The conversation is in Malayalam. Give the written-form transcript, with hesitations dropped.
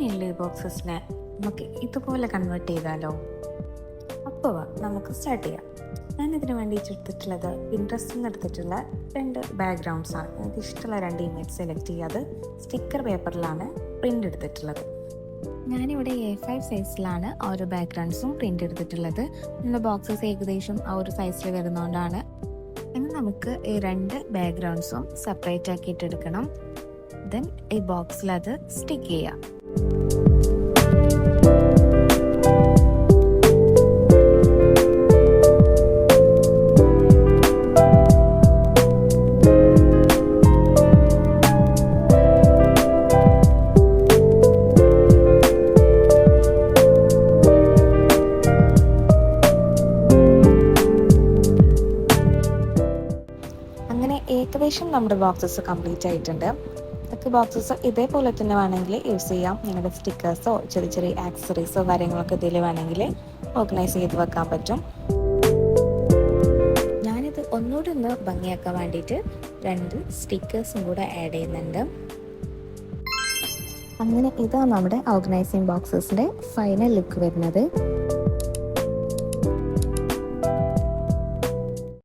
ഇങ്ങനെയുള്ള ഈ ബോക്സസിനെ നമുക്ക് ഇതുപോലെ കൺവേർട്ട് ചെയ്താലോ? അപ്പോൾ നമുക്ക് സ്റ്റാർട്ട് ചെയ്യാം. ഞാനിതിന് വേണ്ടിയിട്ട് എടുത്തിട്ടുള്ളത് പിൻട്രസ്റ്റിൽ നിന്ന് എടുത്തിട്ടുള്ള 2 ബാക്ക്ഗ്രൗണ്ട്സാണ്. എനിക്ക് ഇഷ്ടമുള്ള 2 ഇമേജ് സെലക്ട് ചെയ്യാതെ സ്റ്റിക്കർ പേപ്പറിലാണ് പ്രിൻ്റ് എടുത്തിട്ടുള്ളത്. ഞാനിവിടെ A5 സൈസിലാണ് ഓരോ ബാക്ക്ഗ്രൗണ്ട്സും പ്രിൻ്റ് എടുത്തിട്ടുള്ളത്. നമ്മുടെ ബോക്സസ് ഏകദേശം ആ ഒരു സൈസിൽ വരുന്നതുകൊണ്ടാണ്. ഇനി നമുക്ക് ഈ 2 ബാക്ക്ഗ്രൗണ്ട്സും സെപ്പറേറ്റ് ആക്കിയിട്ട് എടുക്കണം. ദെൻ ഈ ബോക്സിൽ അത് സ്റ്റിക്ക് ചെയ്യാം. അങ്ങനെ ഏകദേശം നമ്മുടെ ബോക്സസ് കംപ്ലീറ്റ് ആയിട്ടുണ്ട്. ഇതൊക്കെ ബോക്സസ് ഇതേപോലെ തന്നെ വേണമെങ്കിൽ യൂസ് ചെയ്യാം. നിങ്ങളുടെ സ്റ്റിക്കേഴ്സോ ചെറിയ ചെറിയ ആക്സസറീസോ കാര്യങ്ങളൊക്കെ ഇതിൽ വേണമെങ്കിൽ ഓർഗനൈസ് ചെയ്ത് വെക്കാൻ പറ്റും. ഞാനിത് ഒന്നുകൂടി ഒന്ന് ഭംഗിയാക്കാൻ വേണ്ടിയിട്ട് 2 സ്റ്റിക്കേഴ്സും കൂടെ ആഡ് ചെയ്യുന്നുണ്ട്. അങ്ങനെ ഇതാണ് നമ്മുടെ ഓർഗനൈസിങ് ബോക്സസിൻ്റെ ഫൈനൽ ലുക്ക് വരുന്നത്.